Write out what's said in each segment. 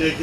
JK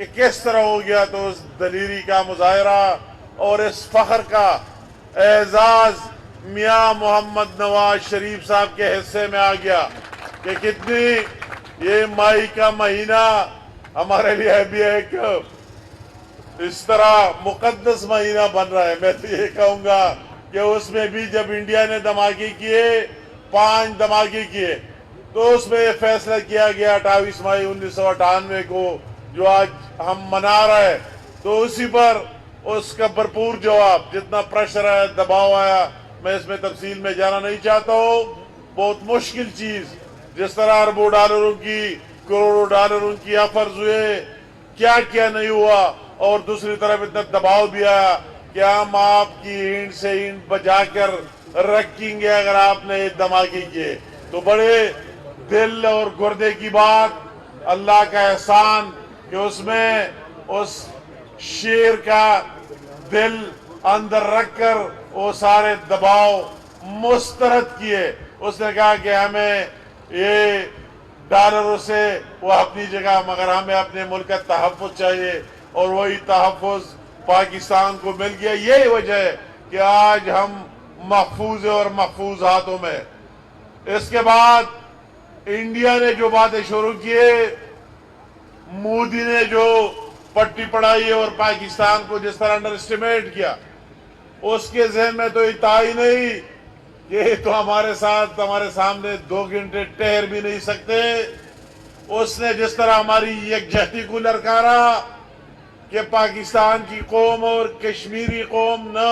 کہ کس طرح ہو گیا، تو اس دلیری کا مظاہرہ اور اس فخر کا اعزاز میاں محمد نواز شریف صاحب کے حصے میں آ گیا کہ کتنی یہ مائی کا مہینہ ہمارے لیے بھی ایک اس طرح مقدس مہینہ بن رہا ہے۔ میں تو یہ کہوں گا کہ اس میں بھی جب انڈیا نے دھماکے کیے، 5 دھماکے کیے، تو اس میں یہ فیصلہ کیا گیا 28 مئی 1998 کو جو آج ہم منا رہے ہیں، تو اسی پر اس کا بھرپور جواب، جتنا پریشر آیا، دباؤ آیا، میں اس میں تفصیل میں جانا نہیں چاہتا ہوں۔ بہت مشکل چیز، جس طرح اربوں ڈالروں کی، کروڑوں ڈالروں کی آفرز ہوئے، کیا کیا نہیں ہوا، اور دوسری طرف اتنا دباؤ بھی آیا کہ ہم آپ کی اینٹ سے اینٹ بجا کر رکھیں گے اگر آپ نے دھماکے کیے۔ تو بڑے دل اور گردے کی بات، اللہ کا احسان کہ اس میں اس شیر کا دل اندر رکھ کر وہ سارے دباؤ مسترد کیے۔ اس نے کہا کہ ہمیں یہ ڈالروں سے وہ اپنی جگہ، مگر ہمیں اپنے ملک کا تحفظ چاہیے، اور وہی تحفظ پاکستان کو مل گیا۔ یہی وجہ ہے کہ آج ہم محفوظ اور محفوظ ہاتھوں میں۔ اس کے بعد انڈیا نے جو باتیں شروع کیے، مودی نے جو پٹی پڑھائی اور پاکستان کو جس طرح انڈر اسٹیمیٹ کیا، اس کے ذہن میں تو یہ تھا ہی نہیں کہ یہ تو ہمارے ساتھ، ہمارے سامنے 2 گھنٹے ٹھہر بھی نہیں سکتے۔ اس نے جس طرح ہماری یکجہتی کو للکارا کہ پاکستان کی قوم اور کشمیری قوم نہ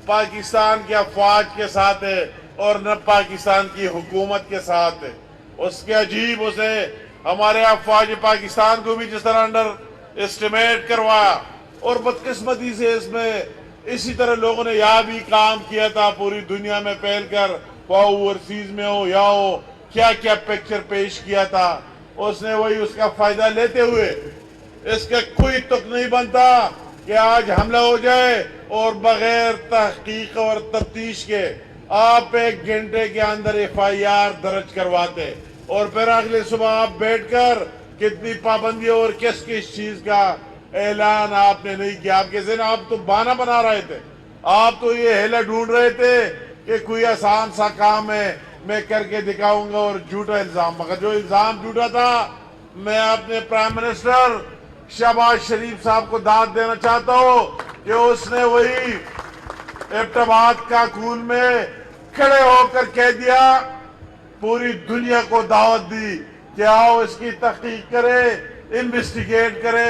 پاکستان کے افواج کے ساتھ ہے اور نہ پاکستان کی حکومت کے ساتھ ہے، اس کے عجیب اسے ہمارے افواج پاکستان کو بھی جس طرح انڈر اسٹیمیٹ کروایا، اور بدقسمتی سے اس میں اسی طرح لوگوں نے یہاں بھی کام کیا تھا، پوری دنیا میں پھیل کر، وہ اوورسیز میں ہو یا ہو، کیا کیا پکچر پیش کیا تھا۔ اس نے وہی اس کا فائدہ لیتے ہوئے اس کا کوئی تک نہیں بنتا کہ آج حملہ ہو جائے اور بغیر تحقیق اور تفتیش کے آپ 1 گھنٹے کے اندر FIR درج کرواتے، اور پھر اگلے صبح آپ بیٹھ کر کتنی پابندی اور کس کس چیز کا اعلان آپ نے نہیں کیا۔ آپ کے ذہن، آپ تو بہانہ بنا رہے تھے، آپ تو یہ ہیلا ڈھونڈ رہے تھے کہ کوئی آسان سا کام ہے، میں کر کے دکھاؤں گا، اور جھوٹا الزام۔ مگر جو الزام جھوٹا تھا، میں اپنے پرائم منسٹر شہباز شریف صاحب کو داد دینا چاہتا ہوں کہ اس نے وہی ابتباد کا خون میں کھڑے ہو کر کہہ دیا، پوری دنیا کو دعوت دی کہ آؤ اس کی تحقیق کرے، انویسٹیگیٹ کرے،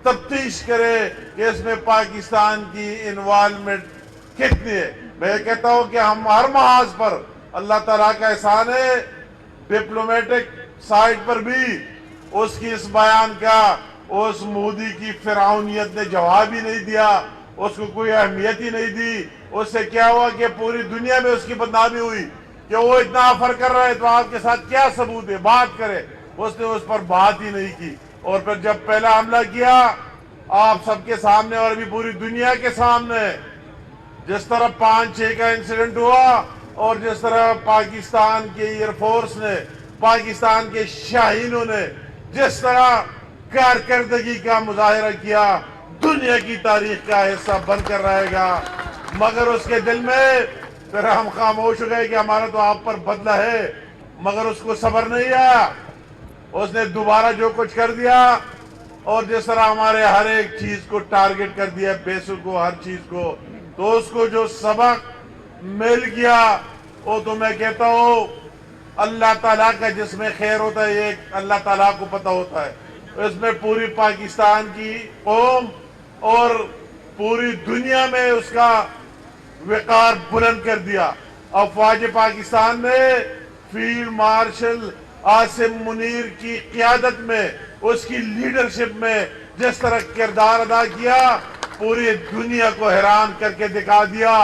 تفتیش کرے کہ اس میں پاکستان کی انوالومنٹ کتنی ہے۔ میں کہتا ہوں کہ ہم ہر محاذ پر اللہ تعالیٰ کا احسان ہے، ڈپلومیٹک سائٹ پر بھی اس کی اس بیان کا اس مودی کی فرعونیت نے جواب ہی نہیں دیا، اس کو کوئی اہمیت ہی نہیں دی۔ اس سے کیا ہوا کہ پوری دنیا میں اس کی بدنامی ہوئی کہ وہ اتنا آفر کر رہا ہے تو آپ کے ساتھ کیا ثبوت ہے، بات کرے۔ اس نے اس پر بات ہی نہیں کی، اور پھر جب پہلا حملہ کیا آپ سب کے سامنے اور بھی پوری دنیا کے سامنے، جس طرح 5-6 کا انسیڈنٹ ہوا، اور جس طرح پاکستان کے ایئر فورس نے، پاکستان کے شاہینوں نے جس طرح کارکردگی کا مظاہرہ کیا، دنیا کی تاریخ کا حصہ بن کر رہے گا۔ مگر اس کے دل میں پھر ہم خاموش ہو گئے کہ ہمارا تو آپ پر بدلہ ہے، مگر اس کو صبر نہیں آیا، اس نے دوبارہ جو کچھ کر دیا، اور جس طرح ہمارے ہر ایک چیز کو ٹارگٹ کر دیا، بیسوں کو، ہر چیز کو، تو اس کو جو سبق مل گیا وہ تو میں کہتا ہوں اللہ تعالیٰ کا جس میں خیر ہوتا ہے یہ اللہ تعالیٰ کو پتہ ہوتا ہے۔ اس میں پوری پاکستان کی قوم اور پوری دنیا میں اس کا وقار بلند کر دیا۔ افواج پاکستان نے فیلڈ مارشل عاصم منیر کی قیادت میں، اس کی لیڈرشپ میں جس طرح کردار ادا کیا، پوری دنیا کو حیران کر کے دکھا دیا۔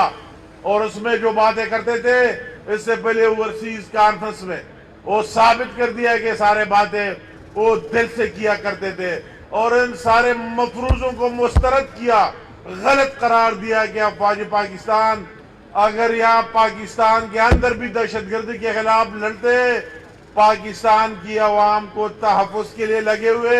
اور اس میں جو باتیں کرتے تھے اس سے پہلے اوورسیز کانفرنس میں، وہ ثابت کر دیا کہ سارے باتیں وہ دل سے کیا کرتے تھے، اور ان سارے مفروضوں کو مسترد کیا، غلط قرار دیا کہ افواج پاکستان اگر یہاں پاکستان کے اندر بھی دہشت گردی کے خلاف لڑتے، پاکستان کی عوام کو تحفظ کے لیے لگے ہوئے،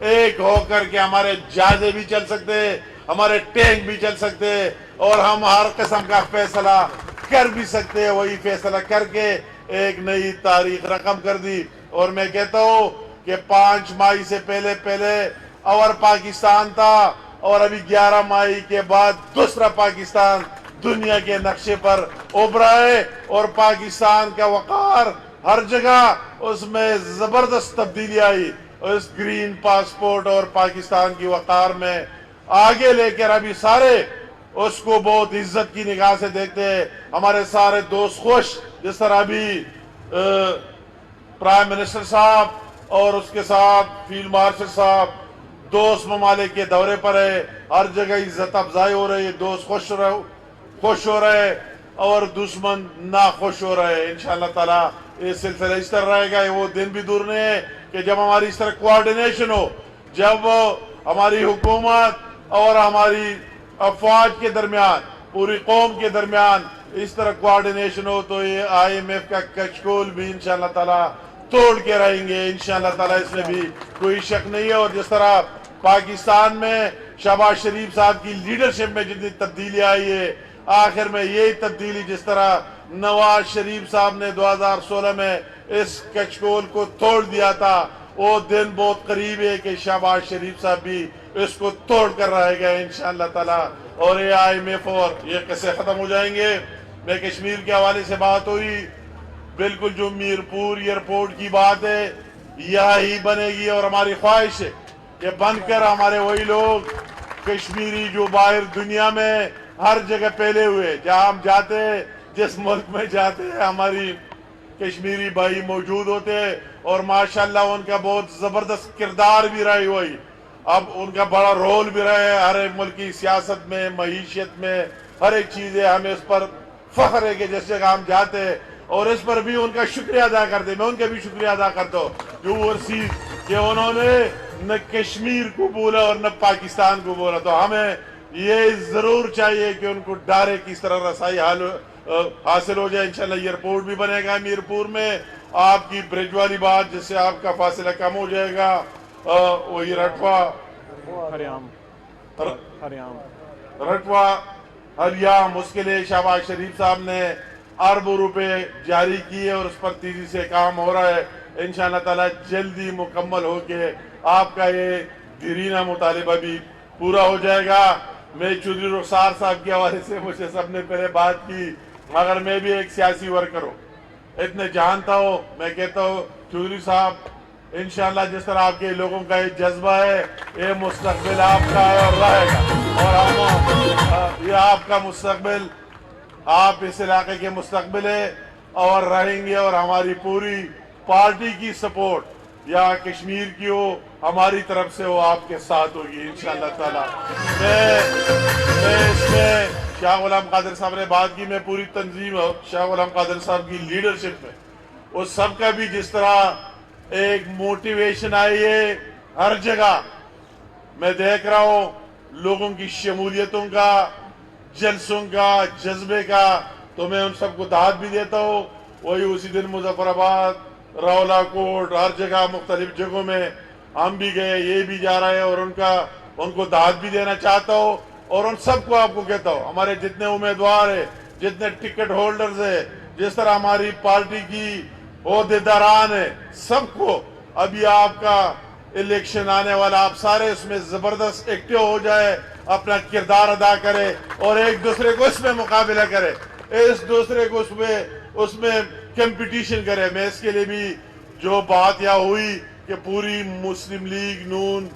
ایک ہو کر کے ہمارے جہازیں بھی چل سکتے، ہمارے ٹینک بھی چل سکتے، اور ہم ہر قسم کا فیصلہ کر بھی سکتے ہیں۔ وہی فیصلہ کر کے ایک نئی تاریخ رقم کر دی۔ اور میں کہتا ہوں کہ 5 مئی سے پہلے اور پاکستان تھا، اور ابھی 11 مئی کے بعد دوسرا پاکستان دنیا کے نقشے پر ابھرا ہے، اور پاکستان کا وقار ہر جگہ اس میں زبردست تبدیلی آئی۔ اس گرین پاسپورٹ اور پاکستان کی وقار میں آگے لے کر ابھی سارے اس کو بہت عزت کی نگاہ سے دیکھتے ہیں۔ ہمارے سارے دوست خوش، جس طرح ابھی پرائم منسٹر صاحب اور اس کے ساتھ فیلڈ مارشل صاحب دوست ممالک کے دورے پر ہے، ہر جگہ عزت افزائی ہو رہی ہے، دوست خوش ہو رہے اور دشمن ناخوش ہو رہے ہیں۔ انشاءاللہ تعالیٰ یہ سلسلہ اس طرح رہے گا۔ وہ دن بھی دور نہیں ہے کہ جب ہماری اس طرح کوارڈینیشن ہو، جب ہماری حکومت اور ہماری افواج کے درمیان، پوری قوم کے درمیان اس طرح کوارڈینیشن ہو، تو یہ IMF کا کچکول بھی انشاءاللہ تعالیٰ توڑ کے رہیں گے انشاءاللہ تعالیٰ، اس میں بھی کوئی شک نہیں ہے۔ اور جس طرح پاکستان میں شہباز شریف صاحب کی لیڈرشپ میں جتنی تبدیلی آئی ہے، آخر میں یہی تبدیلی جس طرح نواز شریف صاحب نے 2016 میں اس کچکول کو توڑ دیا تھا، وہ دن بہت قریب ہے کہ شہباز شریف صاحب بھی اس کو توڑ کر رہے گا انشاءاللہ تعالیٰ، اور یہ IMF اور یہ قصے ختم ہو جائیں گے۔ میں کشمیر کے حوالے سے بات ہوئی، بالکل جو میرپور ایئرپورٹ کی بات ہے یہی بنے گی، اور ہماری خواہش ہے کہ بن کر ہمارے وہی لوگ کشمیری جو باہر دنیا میں ہر جگہ پھیلے ہوئے، جہاں ہم جاتے ہیں، جس ملک میں جاتے ہیں، ہماری کشمیری بھائی موجود ہوتے ہیں، اور ماشاءاللہ ان کا بہت زبردست کردار بھی رہی ہوئی، اب ان کا بڑا رول بھی رہے ہر ایک ملک کی سیاست میں، معیشت میں، ہر ایک چیز ہے۔ ہمیں اس پر فخر ہے کہ جس جگہ ہم جاتے ہیں، اور اس پر بھی ان کا شکریہ ادا کرتے، میں ان کا بھی شکریہ ادا کرتا ہوں جو اوورسیز، کہ انہوں نے نہ کشمیر کو بولا اور نہ پاکستان کو بولا۔ تو ہمیں یہ ضرور چاہیے کہ ان کو ڈائریکٹ کس طرح رسائی حاصل ہو جائے۔ انشاءاللہ ایئرپورٹ بھی بنے گا میرپور میں، آپ کی برج والی بات جس سے آپ کا فاصلہ کم ہو جائے گا، وہی رٹوا ہریام، اس کے لیے شہباز شریف صاحب نے اربوں روپے جاری کیے، اور اس پر تیزی سے کام ہو رہا ہے۔ انشاءاللہ تعالیٰ جلدی مکمل ہو کے آپ کا یہ دیرینہ مطالبہ بھی پورا ہو جائے گا۔ میں چودھری رخسار صاحب کے حوالے سے مجھے سب نے پہلے بات کی، مگر میں بھی ایک سیاسی ورکر ہوں، اتنے جانتا ہوں، میں کہتا ہوں چودھری صاحب انشاءاللہ جس طرح آپ کے لوگوں کا یہ جذبہ ہے، یہ مستقبل آپ کا ہے اور رہے گا، اور یہ آپ کا مستقبل، آپ اس علاقے کے مستقبل ہے اور رہیں گے، اور ہماری پوری پارٹی کی سپورٹ یا کشمیر کی ہو، ہماری طرف سے وہ آپ کے ساتھ ہوگی انشاءاللہ تعالیٰ۔ میں اس میں شاہ غلام قادر صاحب نے بات کی، میں پوری تنظیم شاہ غلام قادر صاحب کی لیڈرشپ میں وہ سب کا بھی جس طرح ایک موٹیویشن آئی ہے ہر جگہ، میں دیکھ رہا ہوں لوگوں کی شمولیتوں کا، جلسوں کا، جذبے کا، تو میں ان سب کو دعوت بھی دیتا ہوں۔ وہی اسی دن مظفر آباد، راولا کوٹ، ہر جگہ مختلف جگہوں میں ہم بھی گئے، یہ بھی جا رہے ہیں، اور ان کو دعوت بھی دینا چاہتا ہوں، اور ان سب کو آپ کو کہتا ہوں، ہمارے جتنے امیدوار ہیں، جتنے ٹکٹ ہولڈرز ہیں، جس طرح ہماری پارٹی کی عہدیداران ہیں، سب کو ابھی آپ کا الیکشن آنے والا، آپ سارے اس میں زبردست ایکٹیو ہو جائے، اپنا کردار ادا کرے، اور ایک دوسرے کو اس میں مقابلہ کرے، اس دوسرے کو اس میں کمپٹیشن کرے۔ میں اس کے لیے بھی جو بات یہاں ہوئی کہ پوری مسلم لیگ نون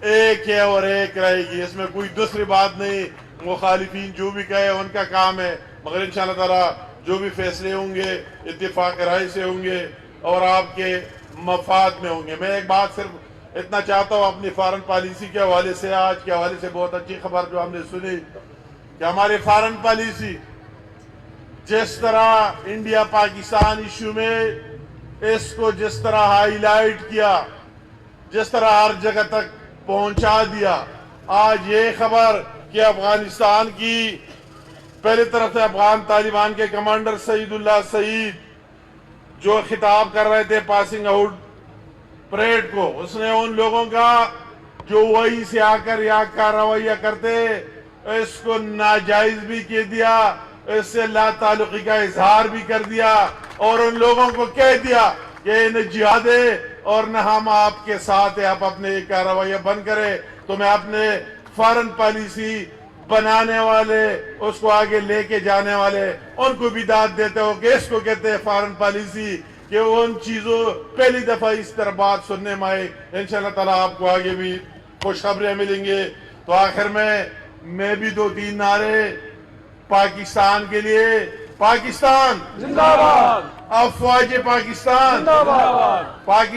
ایک ہے اور ایک رہے گی، اس میں کوئی دوسری بات نہیں، مخالفین جو بھی کہے ان کا کام ہے، مگر انشاءاللہ تعالیٰ جو بھی فیصلے ہوں گے اتفاق رائے سے ہوں گے اور آپ کے مفاد میں ہوں گے۔ میں ایک بات صرف اتنا چاہتا ہوں اپنی فارن پالیسی کے حوالے سے، آج کے حوالے سے بہت اچھی خبر جو ہم نے سنی کہ ہماری فارن پالیسی جس طرح انڈیا پاکستان ایشو میں اس کو جس طرح ہائی لائٹ کیا، جس طرح ہر جگہ تک پہنچا دیا، آج یہ خبر کہ افغانستان کی پہلی طرف سے افغان طالبان کے کمانڈر سعید اللہ سعید جو خطاب کر رہے تھے پاسنگ آؤٹ پریڈ کو، اس نے ان لوگوں کا جو وہی سے آ کر یہاں کا رویہ کرتے اس کو ناجائز بھی کہہ دیا، اس سے لا تعلقی کا اظہار بھی کر دیا، اور ان لوگوں کو کہہ دیا کہ نہ جہاد ہے اور نہ ہم آپ کے ساتھ ہیں، آپ اپنے ایک کا رویہ بند کرے۔ تو میں اپنے فارن پالیسی بنانے والے، اس کو آگے لے کے جانے والے، ان کو بھی داد دیتے ہو کہ اس کو کہتے ہیں فارن پالیسی، کہ ان چیزوں پہلی دفعہ اس طرح بات سننے میں آئے۔ انشاءاللہ تعالیٰ آپ کو آگے بھی خوشخبریاں ملیں گے۔ تو آخر میں بھی 2-3 نعرے پاکستان کے لیے۔ پاکستان زندہ باد، افواج پاکستان زندہ باد۔ پاکستان